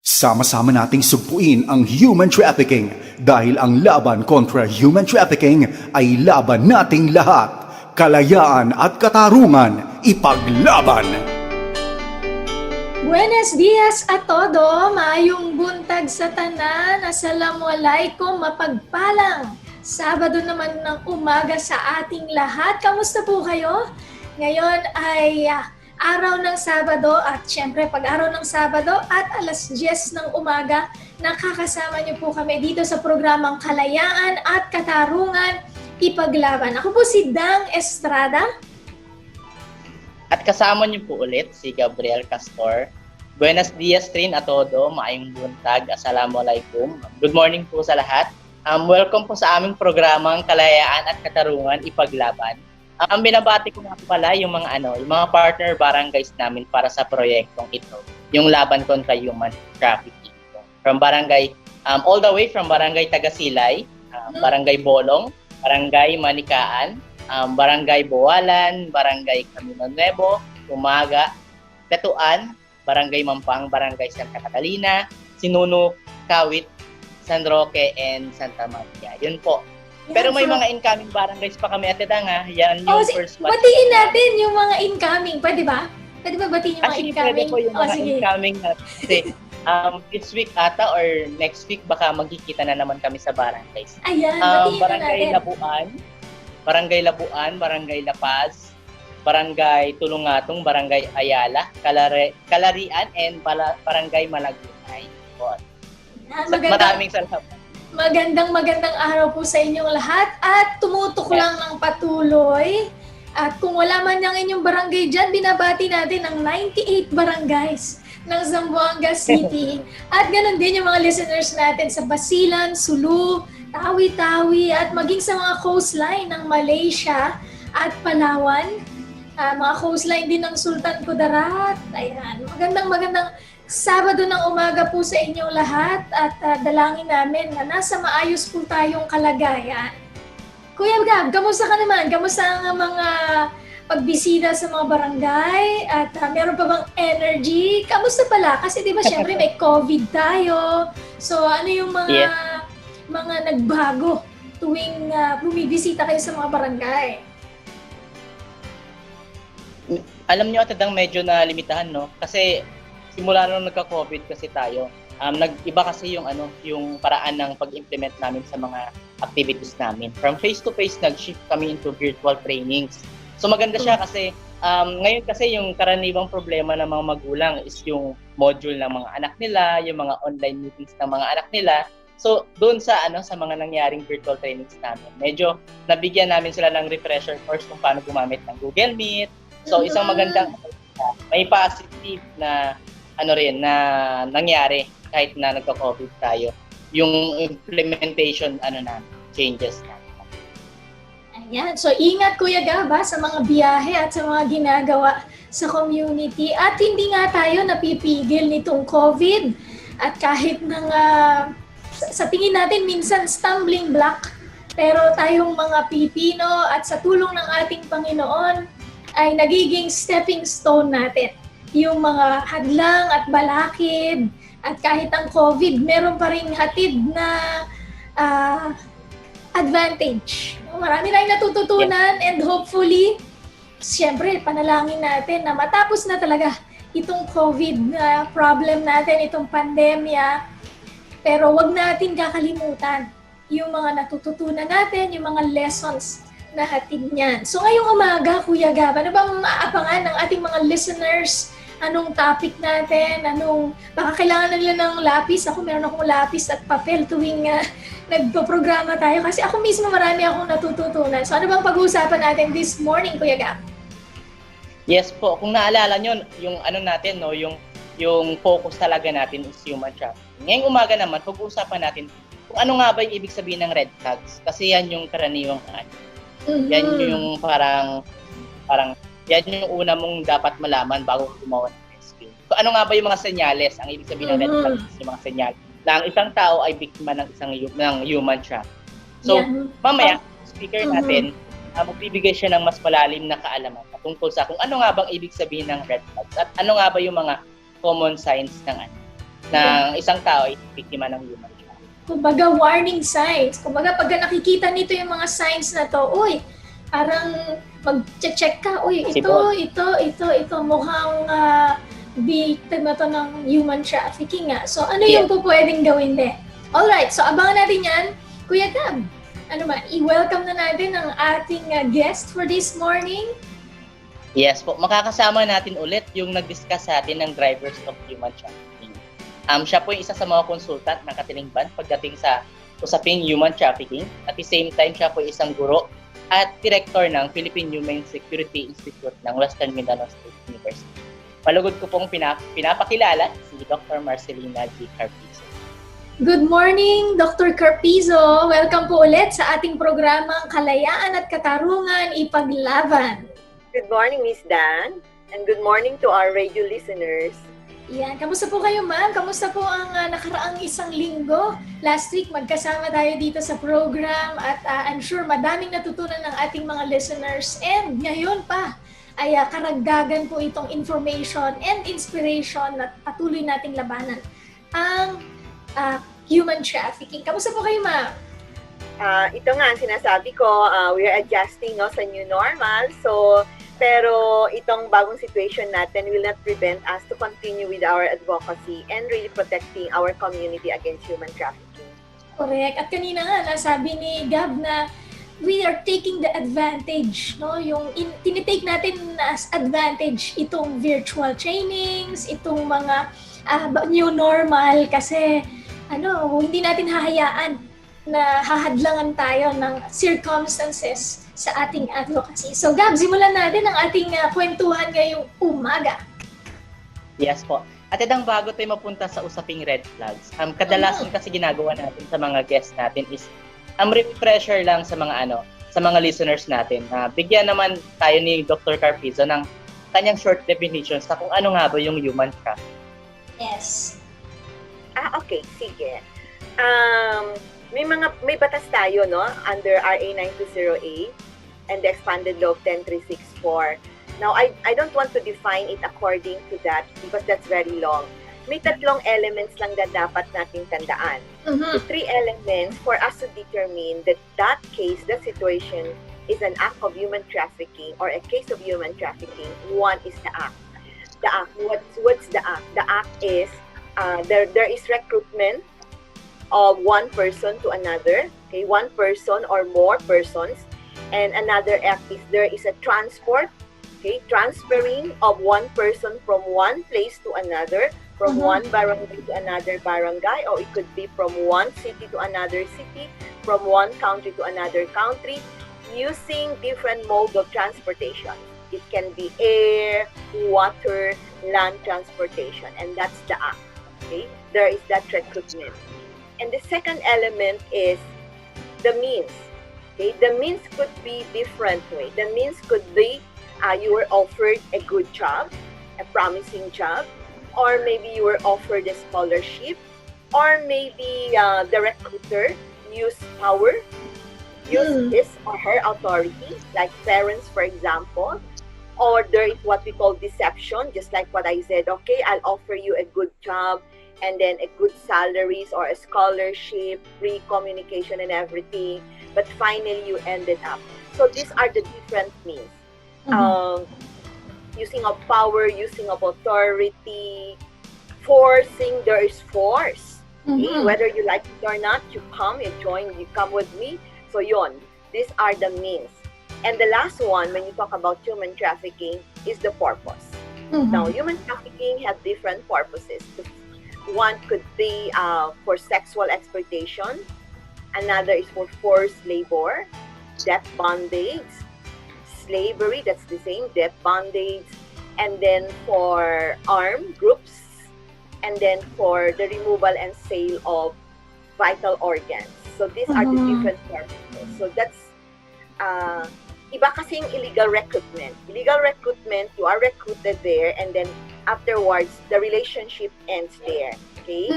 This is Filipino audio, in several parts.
Sama-sama nating sugpuin ang human trafficking dahil ang laban kontra human trafficking ay laban nating lahat. Kalayaan at katarungan, ipaglaban! Buenos dias a todo, maayong buntag sa tanan, assalamualaikum, mapagpalang Sabado naman ng umaga sa ating lahat. Kamusta po kayo? Ngayon ay araw ng Sabado at syempre pag araw ng Sabado at alas 10 ng umaga, nakakasama niyo po kami dito sa programang Kalayaan at Katarungan, Ipaglaban. Ako po si Dang Estrada. At kasama niyo po ulit si Gabriel Castor. Buenos dias rin a todo, maayong buntag, assalamualaikum. Good morning po sa lahat. Welcome po sa aming programang Kalayaan at Katarungan, Ipaglaban. Binabati ko nga pala yung mga partner barangays namin para sa proyektong ito, yung laban kontra human trafficking. From barangay, all the way from barangay Tagasilay, barangay Bolong, barangay Manikaan, barangay Boalan, barangay Camino Nuevo, Umaga, Tetuan, barangay Mampang, barangay Santa Catalina, Sinunok, Kawit, San Roque, and Santa Maria. Yun po. Pero may mga incoming barangays pa kami at nga. Yan yung first batch. Batiin natin yung mga incoming. Pwede ba? Pwede ba batiin yung mga incoming? Pwede po yung mga incoming natin. Kasi this week ata or next week baka magkikita na naman kami sa barangays. Ayan, batiin barangay na natin. Barangay Labuan, Barangay La Paz, Barangay Tulungatong, Barangay Ayala, Kalarian, and Barangay Malagunay. Maraming salamat. Magandang araw po sa inyong lahat at tumutok lang ng patuloy. At kung wala man ang inyong barangay dyan, binabati natin ang 98 barangays ng Zamboanga City. At ganun din yung mga listeners natin sa Basilan, Sulu, Tawi-Tawi at maging sa mga coastline ng Malaysia at Palawan. Mga coastline din ng Sultan Kudarat. Ayan, magandang Sabado ng umaga po sa inyong lahat at dalangin namin na nasa maayos po tayong kalagayan. Kuya Gab, kamusta ka naman? Kamusta ang mga pagbisita sa mga barangay? At meron pa bang energy? Kamusta pala? Kasi di ba syempre may COVID tayo. So ano yung mga nagbago tuwing bumibisita kayo sa mga barangay? Alam niyo, atadang medyo na limitahan, no? Kasi simula nung nagka-COVID kasi tayo, nag-iba kasi yung paraan ng pag-implement namin sa mga activities namin. From face-to-face, nag-shift kami into virtual trainings. So maganda siya kasi ngayon kasi yung karaniwang problema ng mga magulang is yung module ng mga anak nila, yung mga online meetings ng mga anak nila. So doon sa mga nangyaring virtual trainings namin, medyo nabigyan namin sila ng refresher course kung paano gumamit ng Google Meet. So isang magandang may positive na na nangyari kahit na nagka-COVID tayo. Yung implementation changes na. Ayan. So ingat Kuya Gaba sa mga biyahe at sa mga ginagawa sa community. At hindi nga tayo napipigil nitong COVID. At kahit sa tingin natin minsan stumbling block, pero tayong mga Pilipino at sa tulong ng ating Panginoon ay nagiging stepping stone natin. Yung mga hadlang at balakid at kahit ang COVID, meron pa rin hatid na advantage. Marami tayong natututunan and hopefully, siyempre, panalangin natin na matapos na talaga itong COVID problem natin, itong pandemya. Pero wag natin kakalimutan yung mga natututunan natin, yung mga lessons na hatid niyan. So ngayong umaga, Kuya Gab, ano bang maabangan ng ating mga listeners? Anong topic natin? Baka kailangan nila ng lapis. Ako meron akong lapis at papel tuwing nagpo-programa tayo. Kasi ako mismo marami akong natututunan. So ano bang pag-uusapan natin this morning, Kuya Gab? Yes po. Kung naalala nyo, yung natin, no, yung focus talaga natin is human trafficking. Ngayong umaga naman, pag-uusapan natin kung ano nga ba yung ibig sabihin ng red flags. Kasi yan yung karaniwang Yan yung parang yan yung una mong dapat malaman bago gumawa ng rescue. So ano nga ba yung mga senyales? Ang ibig sabihin ng red flags is yung mga senyales na ang isang tao ay biktima ng human trafficking. So mamaya, speaker natin, magbibigay siya ng mas malalim na kaalaman tungkol sa kung ano nga bang ibig sabihin ng red flags at ano nga ba yung mga common signs ng isang tao ay biktima ng human trafficking. Kumbaga warning signs. Kumbaga pag nakikita nito yung mga signs na to, uy, parang mag-check ka, uy, ito, mukhang biktima to ng human trafficking nga. So ano yung pwedeng gawin din? Alright, so abangan natin yan. Kuya Gab, i-welcome na natin ang ating guest for this morning. Yes po, makakasama natin ulit yung nag-discuss sa atin ng drivers of human trafficking. Siya po yung isa sa mga consultant ng Katilingban pagdating sa usaping human trafficking. At the same time, siya po isang guro at director ng Philippine Human Security Institute ng Western Mindanao State University. Malugod ko pong pinapakilala si Dr. Marcelina Carpizo. Good morning, Dr. Carpizo. Welcome po ulit sa ating programang Kalayaan at Katarungan Ipaglaban. Good morning, Miss Dan, and good morning to our radio listeners. Yan, kamusta po kayo, ma'am? Kamusta po ang nakaraang isang linggo? Last week, magkasama tayo dito sa program at I'm sure madaming natutunan ng ating mga listeners. And ngayon pa, ay karagdagan po itong information and inspiration na patuloy nating labanan. Ang human trafficking. Kamusta po kayo, ma'am? Ito nga ang sinasabi ko, we're adjusting sa new normal. Pero itong bagong situation natin will not prevent us to continue with our advocacy and really protecting our community against human trafficking. Correct. At kanina nga, nasabi ni Gab na we are taking the advantage, no? Yung tinitake natin as advantage itong virtual trainings, itong mga new normal kasi hindi natin hahayaan na hahadlangan tayo ng circumstances sa ating advocacy. So Gab, simulan natin ang ating kwentuhan ngayong umaga. Yes po. At itang bago tayo mapunta sa usaping red flags, kadalasan kasi ginagawa natin sa mga guests natin is refresher lang sa mga sa mga listeners natin. Bigyan naman tayo ni Dr. Carpizo ng kanyang short definition sa kung ano nga ba yung human trafficking. Yes. Okay, sige. May batas tayo under RA 920A and the expanded law of 10364. Now I don't want to define it according to that because that's very long. May tatlong elements lang na dapat nating tandaan. The three elements for us to determine that case, that situation is an act of human trafficking or a case of human trafficking. One is the act. The act, what's the act? The act is there is recruitment of one person to another, okay, one person or more persons, and another act is there is a transport, okay, transferring of one person from one place to another, from one barangay to another barangay, or it could be from one city to another city, from one country to another country, using different modes of transportation. It can be air, water, land transportation, and that's the act. Okay, there is that recruitment. And the second element is the means. Okay, the means could be different way. The means could be you were offered a good job, a promising job, or maybe you were offered a scholarship, or maybe the recruiter used power, used his or her authority, like parents, for example, or there is what we call deception, just like what I said. Okay, I'll offer you a good job, and then a good salaries or a scholarship, free communication and everything, but finally you ended up. So these are the different means. Using of power, using of authority, forcing, there is force. Okay? Whether you like it or not, you come, you join, you come with me. So yun, these are the means. And the last one, when you talk about human trafficking, is the purpose. Now, human trafficking has different purposes. One could be for sexual exploitation. Another is for forced labor, debt bondage, slavery, that's the same, debt bondage, and then for armed groups, and then for the removal and sale of vital organs. So these are the different purposes. So that's iba kasing illegal recruitment. Illegal recruitment, you are recruited there and then afterwards, the relationship ends there. Okay?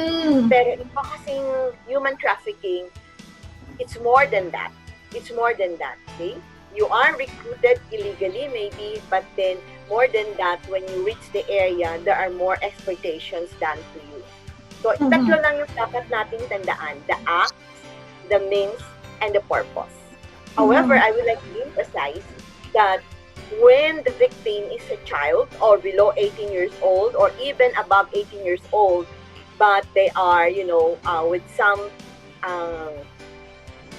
Pero iba kasing human trafficking, it's more than that. It's more than that. Okay? You are recruited illegally maybe, but then more than that, when you reach the area, there are more exploitations done to you. So, tatlo lang yung dapat nating tandaan. The act, the means, and the purpose. However, I would like to emphasize that when the victim is a child or below 18 years old or even above 18 years old, but they are, with some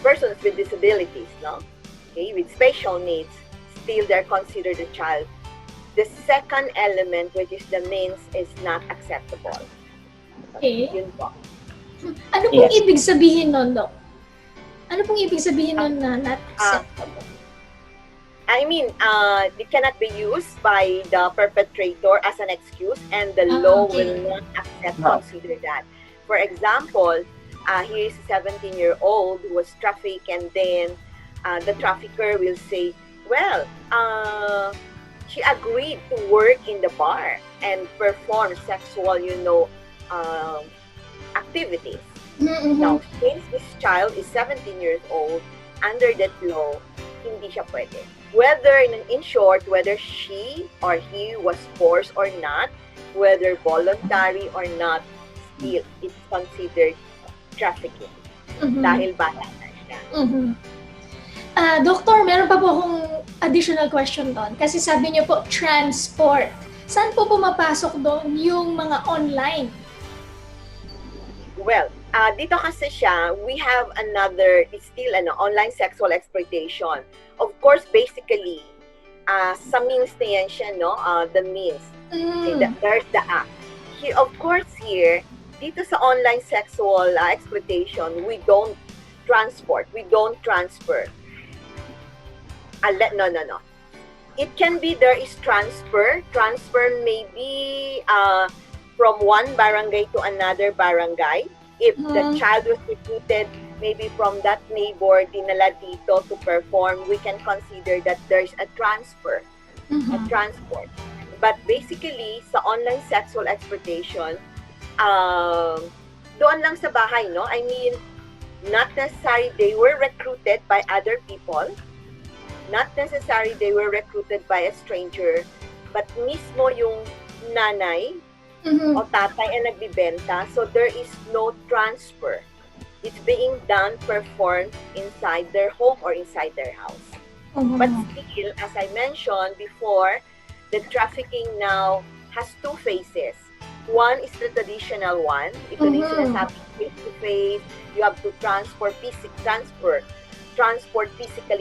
persons with disabilities, no? Okay, with special needs, still they're considered a child. The second element, which is the means, is not acceptable. Okay. Yun po. Ano pong ibig sabihin nun, Dok? Ano pong ibig sabihin nun na not acceptable? I mean, it cannot be used by the perpetrator as an excuse, and the law will not consider that. For example, here is a 17-year-old who was trafficked, and then the trafficker will say, well, she agreed to work in the bar and perform sexual, activities. Now, since this child is 17 years old, under that law, hindi siya pwede. Whether, in short, whether she or he was forced or not, whether voluntary or not, still, it's considered trafficking. Dahil bata na siya. Doktor, meron pa po akong additional question doon. Kasi sabi niyo po, transport. Saan po pumapasok doon yung mga online? Well, dito kasi siya, we have another, it's still online sexual exploitation. Of course, basically, sa means na yan siya, no? The means. There's the act. Here, of course, here, dito sa online sexual exploitation, we don't transport, we don't transfer. No. It can be there is transfer. Transfer may be from one barangay to another barangay. If the child was recruited maybe from that neighbor, dinala dito to perform, we can consider that there's a transfer, a transport. But basically, sa online sexual exploitation, doon lang sa bahay, no? I mean, not necessarily they were recruited by other people, not necessarily they were recruited by a stranger, but mismo yung nanay o tatay ang nagbibenta, so there is no transfer. It's being done, performed inside their home or inside their house. But still, as I mentioned before, the trafficking now has two phases. One is the traditional one. Ito din sinasabi, face-to-face, you have to transport physically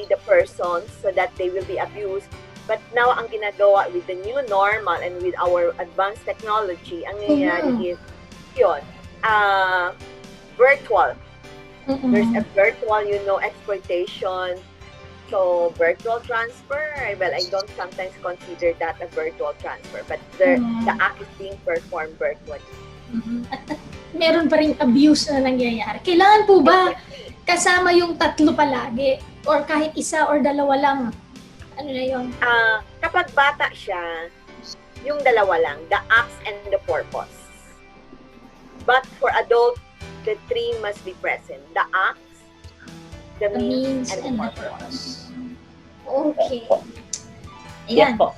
the person so that they will be abused. But now, ang ginagawa with the new normal and with our advanced technology, ang nangyayari is, virtual. There's a virtual, exploitation. So, virtual transfer, well, I don't sometimes consider that a virtual transfer, but the act is being performed virtually. At meron pa rin abuse na nangyayari. Kailangan po ba kasama yung tatlo palagi? Or kahit isa or dalawa lang? Ano na yun? Kapag bata siya, yung dalawa lang, the acts and the purpose. But for adult, the three must be present. The acts, the means, and the purpose. Okay. Yan Ayan. po.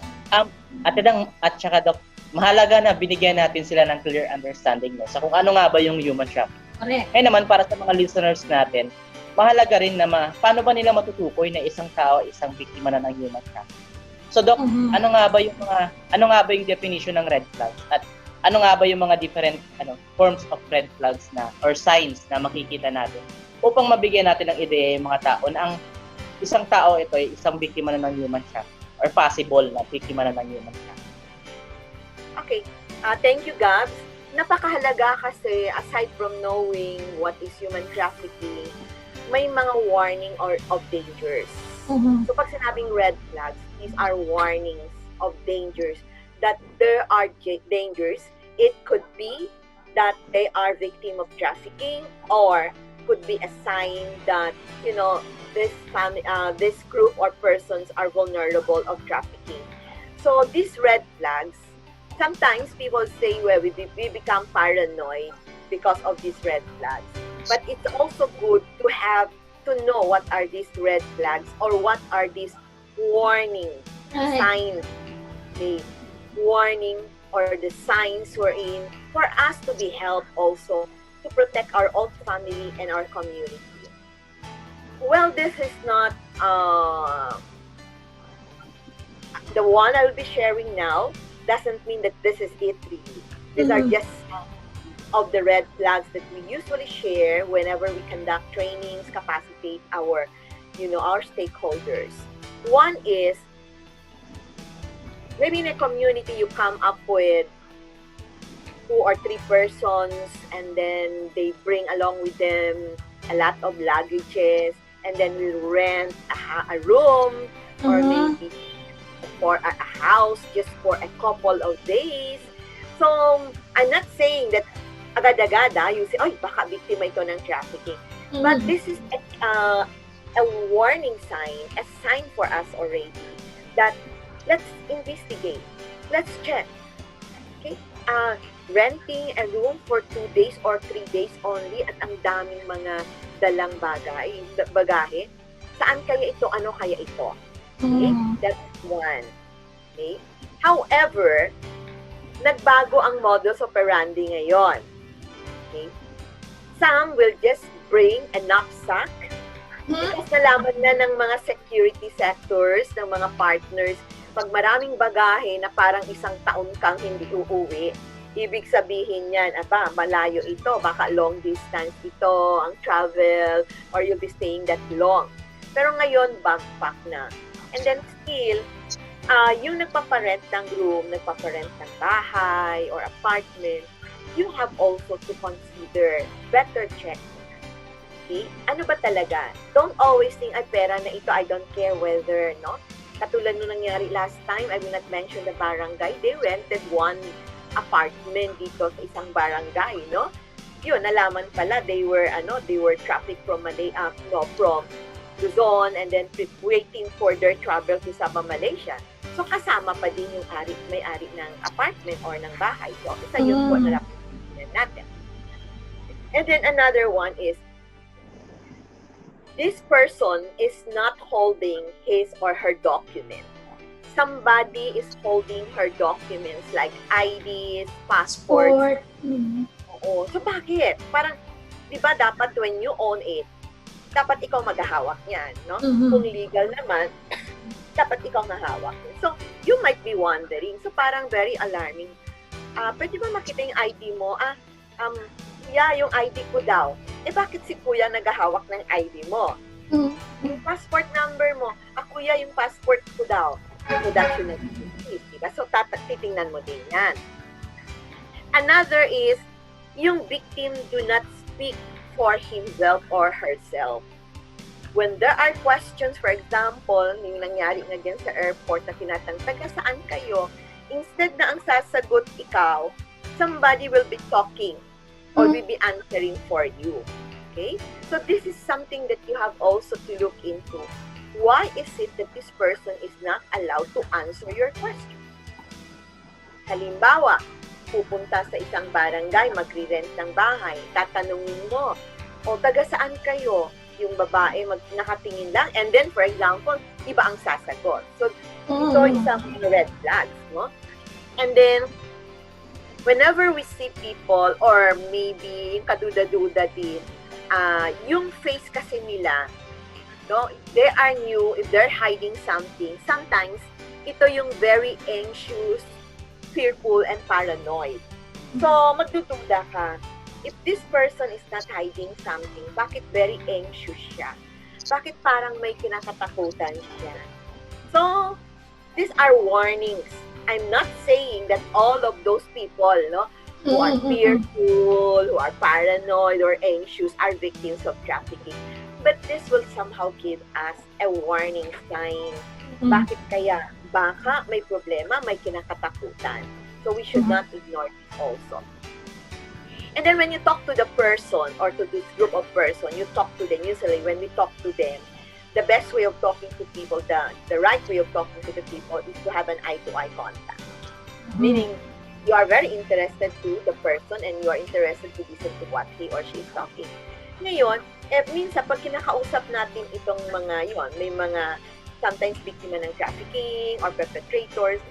Ate Dang at saka Doc, mahalaga na binigyan natin sila ng clear understanding sa kung ano nga ba yung human trafficking. Correct. Kaya naman para sa mga listeners natin, mahalaga rin na paano ba nila matutukoy na isang tao, isang biktima na ng human trafficking. So Doc, ano nga ba yung definition ng red flags? At ano nga ba yung mga different forms of red flags na or signs na makikita natin upang mabigyan natin ng ideya yung mga tao na ang isang tao ito ay isang biktima na ng human trafficking or possible na biktima na ng human trafficking. Okay. Thank you, Gabs. Napakahalaga kasi aside from knowing what is human trafficking, may mga warning of dangers. So pag sinabing red flags, these are warnings of dangers, that there are dangers. It could be that they are victim of trafficking, or could be a sign that this group or persons are vulnerable of trafficking. So these red flags, sometimes people say, well, we become paranoid because of these red flags. But it's also good to know what are these red flags or what are these warning signs, the warning or the signs we're in for us to be helped also to protect our own family and our community. Well, this is not the one I will be sharing now doesn't mean that this is it really. These are just some of the red flags that we usually share whenever we conduct trainings, capacitate our, our stakeholders. One is, maybe in a community you come up with 2 or 3 persons and then they bring along with them a lot of luggages and then we'll rent a room or maybe for a house just for a couple of days. So, I'm not saying that agad-agad, you say, "Oy, baka biktima ito ng trafficking." But this is a warning sign, a sign for us already that let's investigate. Let's check. Okay? Renting a room for 2 days or 3 days only at ang daming mga dalang bagahe. Saan kaya ito? Ano kaya ito? Okay? That's one. Okay? However, nagbago ang modus operandi ngayon. Okay? Some will just bring a knapsack because nalaman na ng mga security sectors, ng mga partners, pag maraming bagahe na parang 1 taon kang hindi uuwi, ibig sabihin yan, malayo ito, baka long distance ito, ang travel, or you'll be staying that long. Pero ngayon, backpack na. And then still, yung nagpaparent ng room, nagpaparent ng bahay or apartment, you have also to consider, better check. Okay? Ano ba talaga? Don't always think, ay pera na ito, I don't care whether, no? Katulad nung nangyari last time, I will not mention the barangay, they rented one apartment dito sa isang barangay, no? Yun, nalaman pala, they were trafficked from from Luzon and then waiting for their travel to Sabah, Malaysia. So, kasama pa din yung may-ari ng apartment or ng bahay. So, isa yun po na natin. And then another one is, this person is not holding his or her document. Somebody is holding her documents like IDs, passports. Oo. So, bakit? Parang, di ba dapat when you own it, dapat ikaw maghahawak niyan, no? Kung legal naman, dapat ikaw mahawak. So, you might be wondering, so parang very alarming. Pwede ba makita yung ID mo? Kuya, yung ID ko daw. Bakit si kuya naghahawak ng ID mo? Yung passport number mo, kuya, yung passport ko daw. So, that's yung nag-isip, diba? So, titingnan mo din yan. Another is, yung victim do not speak for himself or herself. When there are questions, for example, yung nangyari nga din sa airport na tinatanong, taga saan kayo? Instead na ang sasagot ikaw, somebody will be talking or will be answering for you. Okay? So this is something that you have also to look into. Why is it that this person is not allowed to answer your question? Halimbawa, pupunta sa isang barangay, magre-rent ng bahay, tatanungin mo, o taga saan kayo? Yung babae nakatingin lang, and then, for example, iba ang sasagot. So, ito isang red flags, no? And then, whenever we see people, or maybe yung kaduda-duda din, yung face kasi nila, no? They are new, if they're hiding something, sometimes, ito yung very anxious, fearful, and paranoid. So, magdududa ka, if this person is not hiding something, bakit very anxious siya? Bakit parang may kinakatakutan siya? So, these are warnings. I'm not saying that all of those people, no, who are fearful, who are paranoid or anxious are victims of trafficking. But this will somehow give us a warning sign. Bakit kaya? Baka may problema, may kinakatakutan. So, we should not ignore this also. And then when you talk to the person or to this group of person, you talk to them. Usually when we talk to them, the best way of talking to people, the right way of talking to the people is to have an eye-to-eye contact. Meaning, you are very interested to the person and you are interested to listen to what he or she is talking. Ngayon, minsan pag kinakausap natin itong mga may mga sometimes biktima ng trafficking or perpetrators,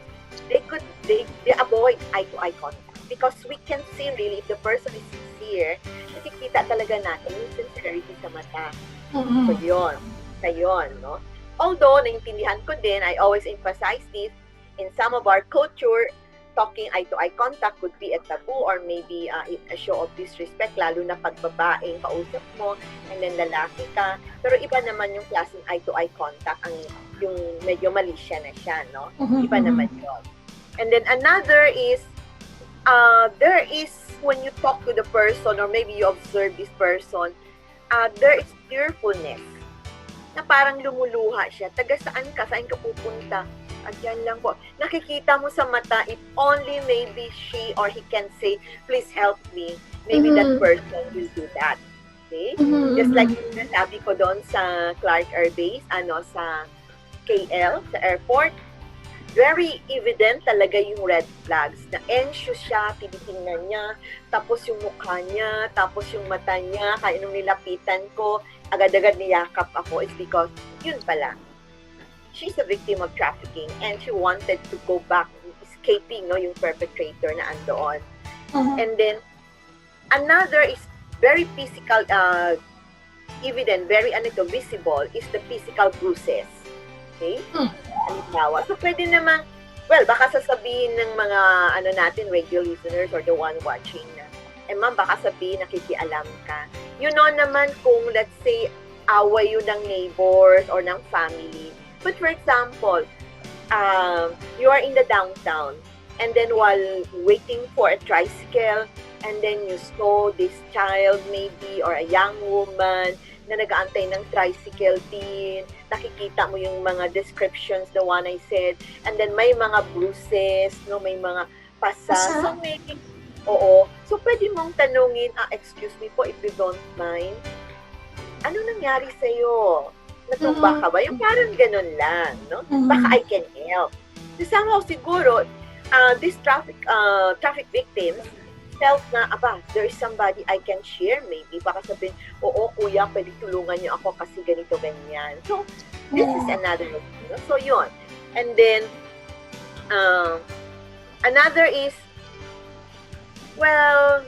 they avoid eye-to-eye contact because we can see really if the person is sincere, nakikita talaga natin yung sincerity sa mata. So yun, no? Although, naintindihan ko din, I always emphasize this, in some of our culture, talking eye-to-eye contact could be a taboo or maybe a show of disrespect, lalo na pag babaeng kausap mo and then lalaki ka. Pero iba naman yung klaseng eye-to-eye contact, yung medyo malisya na siya, no? Iba naman yun. And then another is, there is, when you talk to the person or maybe you observe this person, there is tearfulness na parang lumuluha siya. Taga saan ka? Saan ka pupunta? At yan lang po. Nakikita mo sa mata, if only maybe she or he can say, please help me. Maybe that person will do that. Okay? Just like yung nasabi ko doon sa Clark Air Base, sa KL, sa airport, very evident talaga yung red flags na anxious siya, tinitingnan niya, tapos yung mukha niya, tapos yung mata niya, kaya nung nilapitan ko, agad-agad niyakap ako is because yun pala. She's a victim of trafficking and she wanted to go back, escaping yung perpetrator na andoon. And then, another is very physical, evident, very visible, is the physical bruises. Okay? Halimbawa. So, pwede naman, well, baka sasabihin ng mga, natin, radio listeners or the one watching na, ma'am, baka sabihin nakikialam ka. You know naman kung, let's say, away yun ng neighbors or ng family. But for example, you are in the downtown and then while waiting for a tricycle and then you saw this child maybe or a young woman na nag-aantay ng tricycle din, nakikita mo yung mga descriptions, the one I said, and then may mga bruises, may mga pasa. So maybe, so pwede mong tanungin, excuse me po if you don't mind, ano nangyari sa'yo? Natumba ka ba? Yung parang ganun lang, no? Baka I can help. So somehow siguro, these traffic victims felt na, there is somebody I can share maybe. Baka sabihin, oo kuya, pwede tulungan niyo ako kasi ganito, ganyan. So, this is another, so yun. And then, another is, well,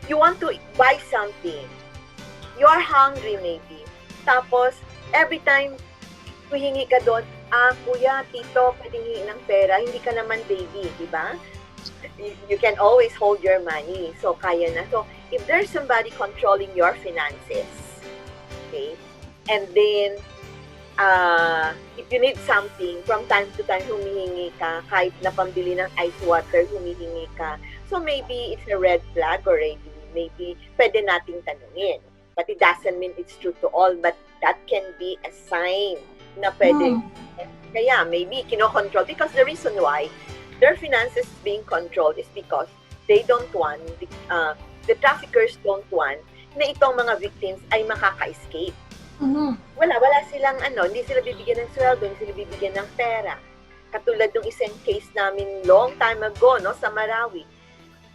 you want to buy something. You are hungry maybe. Tapos, every time huhingi ka doon, kuya, tito, pwedeng hingi ng pera, hindi ka naman baby, di ba? You can always hold your money. So, kaya na. So, if there's somebody controlling your finances, okay, and then, if you need something, from time to time, humihingi ka, kahit na pambili ng ice water, humihingi ka. So, maybe it's a red flag already. Maybe, pwede nating tanungin. But it doesn't mean it's true to all, but that can be a sign na pwede. Kaya maybe kino-control because the reason why their finances being controlled is because they don't want, the traffickers don't want na itong mga victims ay makaka-escape. Wala silang hindi sila bibigyan ng sweldo, hindi sila bibigyan ng pera. Katulad ng isang case namin long time ago, sa Marawi.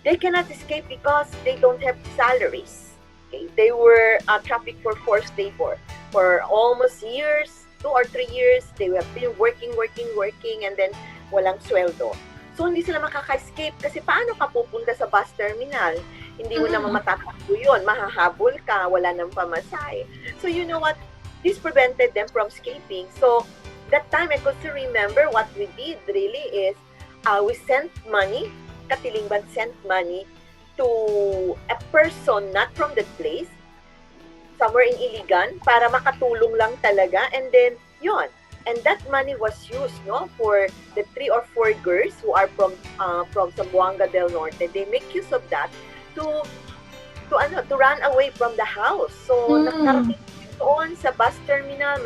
They cannot escape because they don't have salaries. Okay? They were trafficked for forced labor for almost years, 2 or 3 years. They have been working, and then walang sweldo. So, hindi sila makaka-escape kasi paano ka pupunta sa bus terminal? Hindi mo naman matatakbo yun. Mahahabol ka, wala nang pamasahe. So, you know what? This prevented them from escaping. So, that time, I could still remember what we did really is we sent money, Katilingban sent money to a person not from that place, somewhere in Iligan, para makatulong lang talaga. And then, yun. And that money was used, for the 3 or 4 girls who are from Zamboanga del Norte. They make use of that to run away from the house. So, nakarating doon sa bus terminal,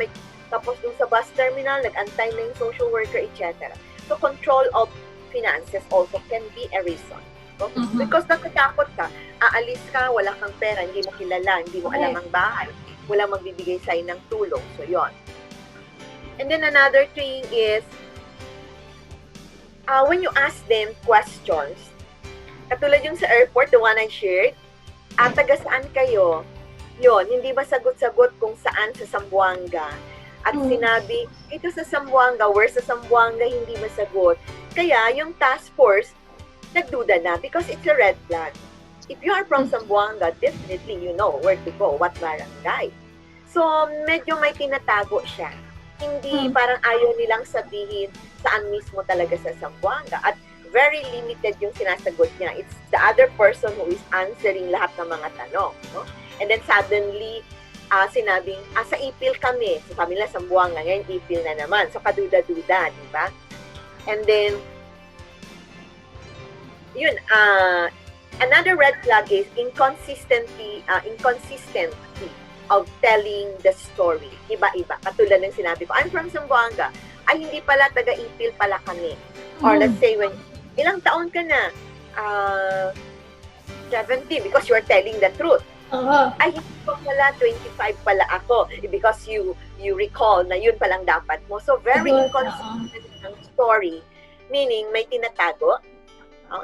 tapos dun sa bus terminal, nag-antay na yung social worker, etc. So, control of finances also can be a reason. Because natatakot ka, aalis ka, wala kang pera, hindi mo kilala, hindi mo alam ang bahay, wala magbibigay sa'yo ng tulong. So, yon. And then another thing is, when you ask them questions, katulad yung sa airport, the one I shared, taga saan kayo? Yon, hindi ba sagot-sagot kung saan sa Zamboanga? At sinabi, ito sa Zamboanga, where sa Zamboanga, hindi masagot. Kaya yung task force, nagduda na because it's a red flag. If you are from Zamboanga, definitely you know where to go, what barangay. So, medyo may tinatago siya. Hindi parang ayaw nilang sabihin saan mismo talaga sa Zamboanga. At very limited yung sinasagot niya. It's the other person who is answering lahat ng mga tanong. No? And then suddenly, sinabing, sa Ipil kami. So, sabi nila Zamboanga, ngayon Ipil na naman. So, kaduda-duda, di ba? And then, yun, another red flag is inconsistency of telling the story. Iba-iba. Katulad ng sinabi ko, I'm from Zamboanga. Ay, hindi pala, taga-Ipil pala kami. Or let's say, when, ilang taon ka na? 70, because you are telling the truth. Ay, hindi pa pala, 25 pala ako. Because you recall na yun palang dapat mo. So, very inconsistent ang story. Meaning, may tinatago.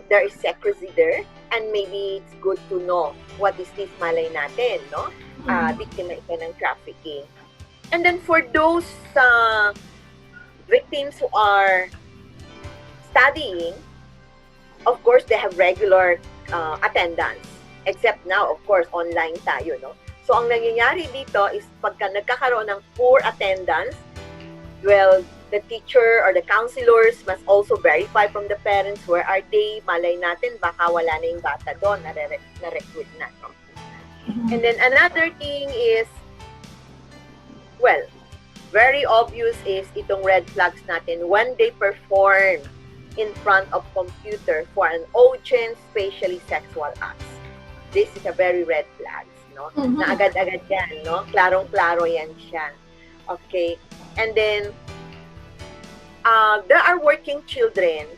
There is secrecy there. And maybe it's good to know what is this malay natin, no? Biktima ito ng trafficking. And then for those victims who are studying, of course, they have regular attendance. Except now, of course, online tayo, no? So, ang nangyayari dito is pagka nagkakaroon ng poor attendance, well, the teacher or the counselors must also verify from the parents where are they, malay natin, baka wala na yung bata doon, na-recruit na, no? And then another thing is, well, very obvious is itong red flags natin when they perform in front of computer for an urgent, spatially sexual acts. This is a very red flags, no? Na agad-agad yan, no? Klarong-klaro yan siya. Okay. And then, there are working children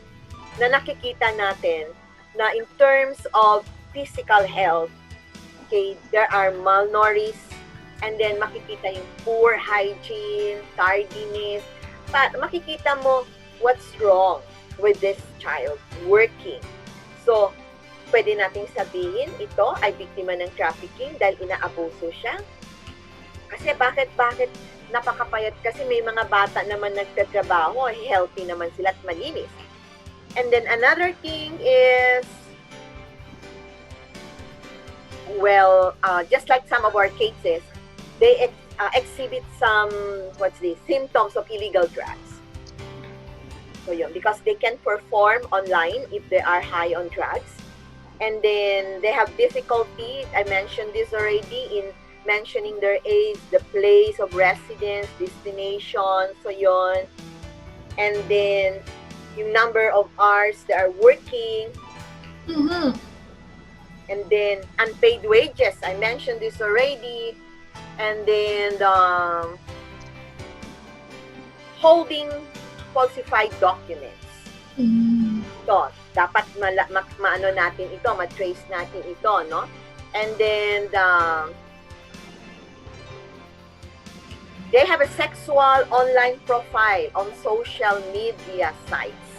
na nakikita natin na in terms of physical health, okay, there are malnourished, and then makikita yung poor hygiene, tardiness. Makikita mo what's wrong with this child working. So, pwede nating sabihin ito ay biktima ng trafficking dahil inaabuso siya. Kasi bakit napakapayat? Kasi may mga bata naman nagtatrabaho, healthy naman sila at malinis. And then another thing is, well, just like some of our cases, they exhibit some, symptoms of illegal drugs. So yun, because they can perform online if they are high on drugs. And then they have difficulty, I mentioned this already, in mentioning their age, the place of residence, destination, so yun. And then, yung number of hours they are working. And then, unpaid wages, I mentioned this already. And then, holding falsified documents. So, dapat maano natin ito, matrace natin ito, no? And then, they have a sexual online profile on social media sites.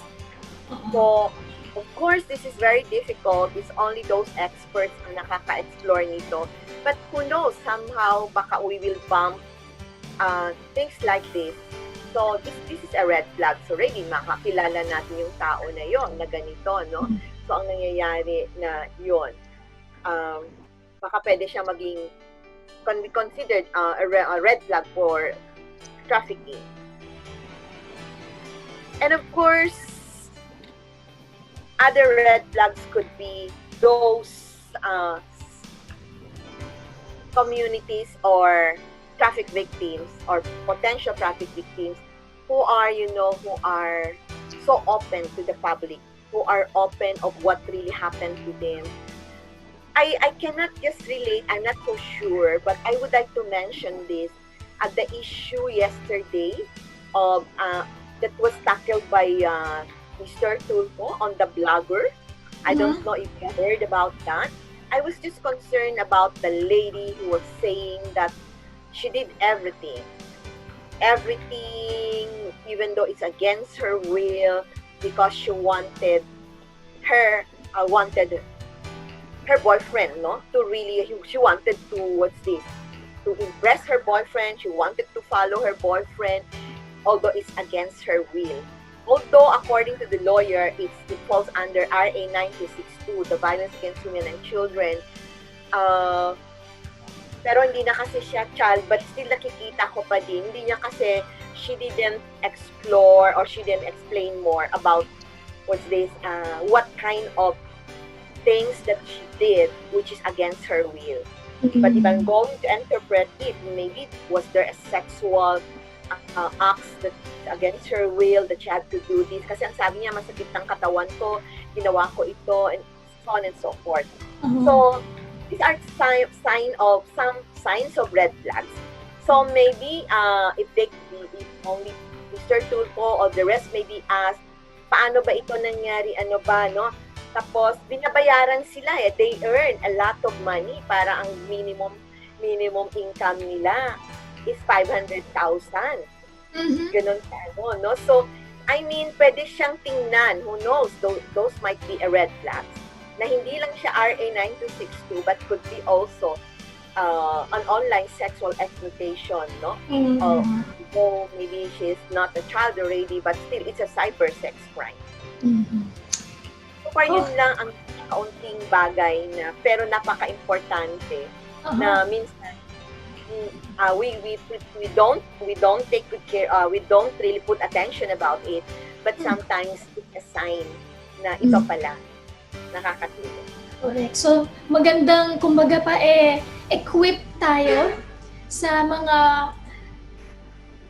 So, of course, this is very difficult. It's only those experts ang nakaka-explore nito. But who knows, somehow, baka we will bump things like this. So, this is a red flag. So, already, makakilala natin yung tao na yon na ganito, no? So, ang nangyayari na yon, baka pwede siya maging can be considered a red flag for trafficking. And of course, other red flags could be those communities or traffic victims or potential traffic victims who are, who are so open to the public, who are open of what really happened to them. I cannot just relate, I'm not so sure, but I would like to mention this at the issue yesterday of that was tackled by Mr. Tulfo on the blogger. I don't know if you heard about that. I was just concerned about the lady who was saying that she did everything, even though it's against her will, because she wanted her boyfriend, no? To really, she wanted to, to impress her boyfriend. She wanted to follow her boyfriend, although it's against her will. although according to the lawyer, it falls under RA 9262, the Violence Against Women and Children. Pero hindi na kasi siya child, but still nakikita ko pa din. Hindi niya kasi, she didn't explore or she didn't explain more about what kind of things that she did which is against her will. But if I'm going to interpret it, maybe was there a sexual acts that against her will that she had to do this? Kasi ang sabi niya, masakit ng katawan to, ginawa ko ito, and so on and so forth. So, these are some signs of red flags. So maybe if only Mr. Tulfo or the rest maybe ask, paano ba ito nangyari, ano ba, no? Tapos, binabayaran sila they earn a lot of money para ang minimum income nila is 500,000. Ganun ka, no? So, I mean, pwede siyang tingnan, who knows, those might be a red flags, na hindi lang siya RA 9262 but could be also an online sexual exploitation, no? So maybe she's not a child already, but still it's a cyber sex crime. So far yun lang ang kaunting bagay na pero napaka-importante na minsan we don't take good care, we don't really put attention about it, but sometimes it's a sign na ito pala nakakatulong. Correct. So, magandang, kumbaga pa, equip tayo sa mga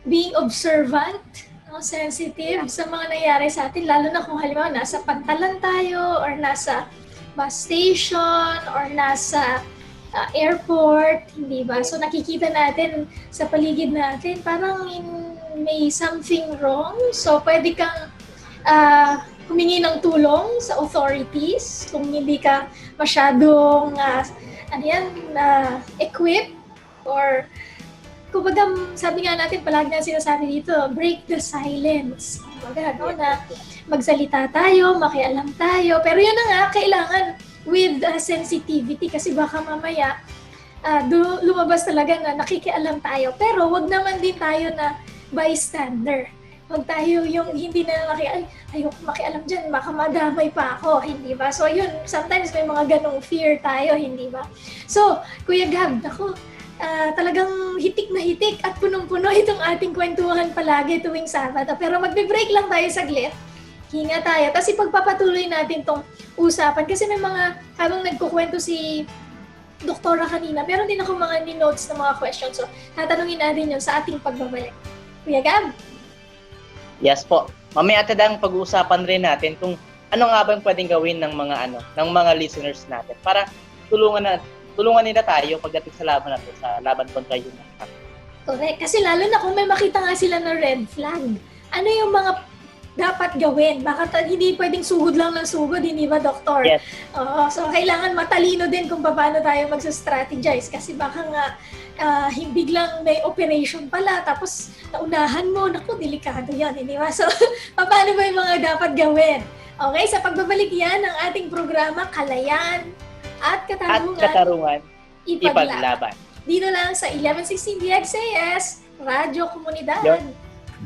being observant, no, sensitive sa mga nangyayari sa atin, lalo na kung halimbawa nasa pantalan tayo or nasa bus station or nasa airport, hindi ba? So, nakikita natin sa paligid natin, parang may something wrong. So, pwede kang humingi ng tulong sa authorities kung hindi ka masyadong equipped or kumbaga sabi nga natin palagi na sinasabi dito, break the silence. Kumbaga na magsalita tayo, makialam tayo, pero yun na nga kailangan with sensitivity kasi baka mamaya lumabas talaga na nakikialam tayo, pero wag naman din tayo na bystander. Huwag tayo yung hindi na ayoko makialam dyan, baka madamay pa ako, hindi ba? So yun, sometimes may mga ganong fear tayo, hindi ba? So, Kuya Gab, ako, talagang hitik na hitik at punong-puno itong ating kwentuhan palagi tuwing Sabado. Pero magbe-break lang tayo saglit, hinga tayo, tapos ipagpapatuloy natin tong usapan. Kasi may mga, habang nagkukwento si Doktora kanina, meron din ako mga notes na mga questions. So, tatanungin natin yun sa ating pagbabalik. Kuya Gab? Yes po. Mamaya tadang pag-uusapan rin natin kung ano nga ba yung pwedeng gawin ng mga listeners natin para tulungan nila tayo pagdating sa laban natin, sa laban kontra human trafficking. Correct. Kasi lalo na kung may makita nga sila na red flag, ano yung mga dapat gawin? Baka hindi pwedeng sugod lang ng sugod, hindi ba, Doktor? Yes. So kailangan matalino din kung paano tayo mag-strategize kasi baka nga biglang may operation pala tapos naunahan mo, naku, delikado yan, hindi ba? So, paano ba yung mga dapat gawin? Okay, sa pagbabalik yan ng ating programa, Kalayaan at Katarungan, Ipaglaban. Dito lang sa 1116 DXAS, Radyo Komunidad.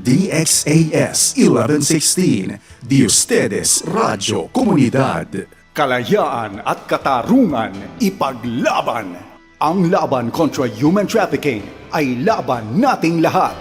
DXAS 1116, de ustedes Radio Comunidad. Kalayaan at katarungan, ipaglaban. Ang laban kontra human trafficking ay laban nating lahat.